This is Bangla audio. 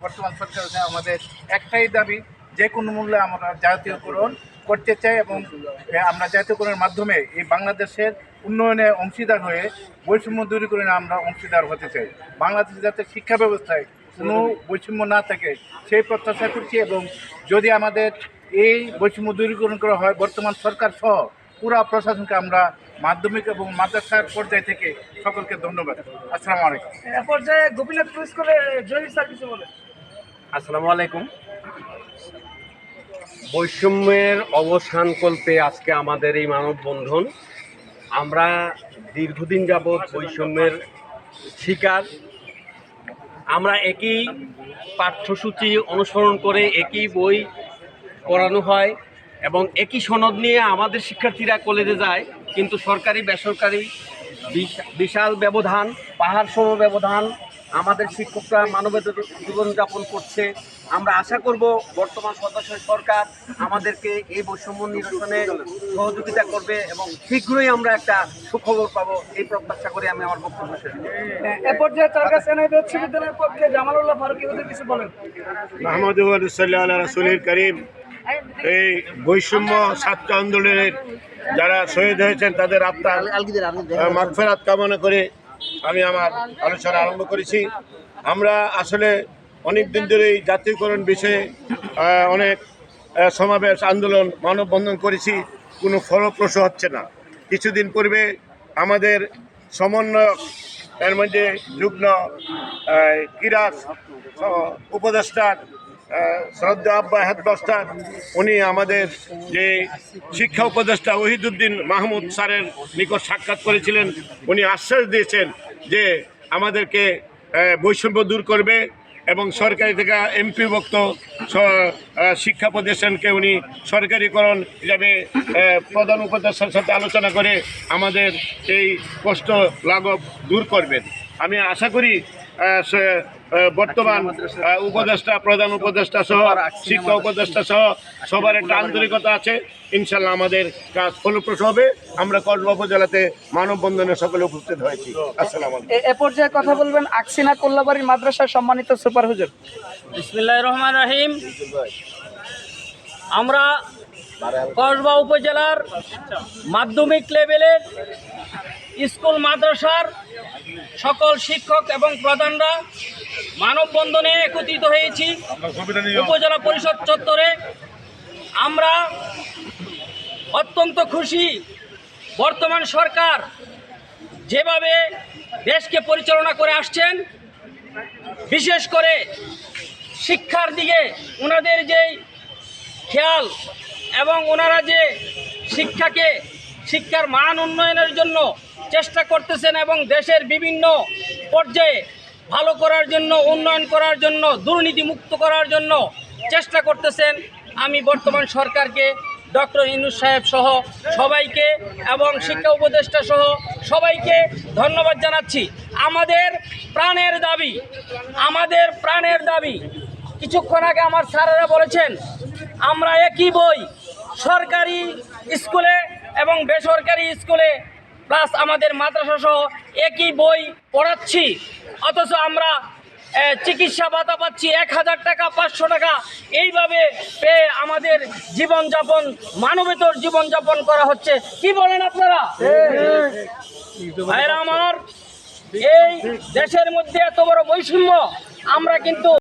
বর্তমান সরকারের কাছে আমাদের একটাই দাবি, যে কোনো মূল্যে আমরা জাতীয়করণ করতে চাই এবং আমরা জাতীয়করণের মাধ্যমে এই বাংলাদেশের উন্নয়নে অংশীদার হয়ে বৈষম্য দূরীকরণে আমরা অংশীদার হতে চাই। বাংলাদেশে যাতে শিক্ষা ব্যবস্থায় কোনো বৈষম্য না থাকে সেই প্রত্যাশা করছি, এবং যদি আমাদের এই বৈষম্য দূরীকরণ করা হয়, বর্তমান সরকার সহ পুরা প্রশাসনকে আমরা মাধ্যমিক এবং মাদ্রাসার পর্যায় থেকে সকলকে ধন্যবাদ। আসসালামু আলাইকুম। এ পর্যায়ে গোপীনাথপুর স্কুলে জহির স্যার কিছু বলেন। আসসালামু আলাইকুম। বৈষম্যের অবসান কল্পে আজকে আমাদের এই মানববন্ধন। আমরা দীর্ঘদিন যাবৎ বৈষম্যের শিকার। আমরা একই পাঠ্যসূচি অনুসরণ করে একই বই পড়ানো হয় এবং একই সনদ নিয়ে আমাদের শিক্ষার্থীরা কলেজে যায়, কিন্তু সরকারি বেসরকারি বিশাল ব্যবধান, পাহাড় সম ব্যবধান। আমাদের শিক্ষকরা মানবেতর জীবনযাপন করছে। আমরা আশা করব বর্তমান সরকার আমাদেরকে এই বৈষম্য নিরসনে সহযোগিতা করবে এবং শীঘ্রই আমরা একটা সুখবর পাবো, এই প্রত্যাশা করে আমি আমার বক্তব্য শেষ করছি। এ পর্যায়ে তারকা সেনাই উচ্চ বিদ্যালয়ের পক্ষে জামালউল্লাহ ফারুকী হুজুর কিছু বলেন। মাহমুদুর সাল্লাল্লাহু আলা রাসূলিল কারীম। এই বৈষম্য ছাত্র আন্দোলনের যারা শহীদ হয়েছেন তাদের আত্মার মাগফিরাত কামনা করে আমি আমার আলোচনা আরম্ভ করেছি। আমরা আসলে অনেক দিন ধরে এই জাতীয়করণ বিষয়ে অনেক সমাবেশ, আন্দোলন, মানববন্ধন করেছি, কোনো ফলপ্রসূ হচ্ছে না। কিছুদিন পূর্বে আমাদের সমন্বয়ক, এর মধ্যে যুগ্ম ক্রীড়া উপদেষ্টার শ্রদ্ধা আব্বা হেডমাস্টার, উনি আমাদের যে শিক্ষা উপদেষ্টা ওহিদুদ্দিন মাহমুদ স্যারের নিকট সাক্ষাৎ করেছিলেন। উনি আশ্বাস দিয়েছেন যে আমাদেরকে বৈষম্য দূর করবে এবং সরকারি থেকে এমপিভুক্ত শিক্ষা প্রতিষ্ঠানকে উনি সরকারিকরণ হিসাবে প্রধান উপদেষ্টার সাথে আলোচনা করে আমাদের এই কষ্ট লাঘব দূর করবেন। আমি আশা করি বর্তমান উপদেষ্টা, প্রধান উপদেষ্টা সহ শিক্ষা উপদেষ্টা সহ সবার একটা আন্তরিকতা আছে। ইনশাল্লাহ আমাদের কাজ ফলপ্রসূ হবে। আমরা কসবা উপজেলাতে মানববন্ধনে সকলে উপস্থিত হয়েছি। আসসালামু আলাইকুম। এ পর্যায়ে কথা বলবেন আকসিনা কোল্লাবাড়ি মাদ্রাসার সম্মানিত সুপার হুজুর। বিসমিল্লাহির রহমানির রহিম। আমরা কসবা উপজেলার মাধ্যমিক লেভেলের স্কুল মাদ্রাসার সকল শিক্ষক এবং প্রধানরা মানববন্ধনে একত্রিত হয়েছি উপজেলা পরিষদ চত্বরে। আমরা অত্যন্ত খুশি, বর্তমান সরকার যেভাবে দেশকে পরিচালনা করে আসছেন, বিশেষ করে শিক্ষার দিকে ওনাদের যেই খেয়াল এবং ওনারা যে শিক্ষার মান উন্নয়নের জন্য চেষ্টা করতেছেন এবং দেশের বিভিন্ন পর্যায়ে ভালো করার জন্য, উন্নয়ন করার জন্য, দুর্নীতিমুক্ত করার জন্য চেষ্টা করতেছেন। আমি বর্তমান সরকারকে, ডক্টর ইউনূস সাহেব সহ সবাইকে এবং শিক্ষা উপদেষ্টা সহ সবাইকে ধন্যবাদ জানাচ্ছি। আমাদের প্রাণের দাবি কিছুক্ষণ আগে আমার স্যারেরা বলেছেন, আমরা একই বই সরকারি স্কুলে এবং বেসরকারি স্কুলে প্লাস আমাদের মাদ্রাসা সহ একই বই পড়াচ্ছি, অথচ আমরা চিকিৎসা ভাতা পাচ্ছি 1000 টাকা, 500 টাকা, এইভাবে পেয়ে আমাদের জীবনযাপন, মানবেতর জীবনযাপন করা হচ্ছে। কি বলেন আপনারা? ভাইরা আমার, এই দেশের মধ্যে এত বড় বৈষম্য আমরা কিন্তু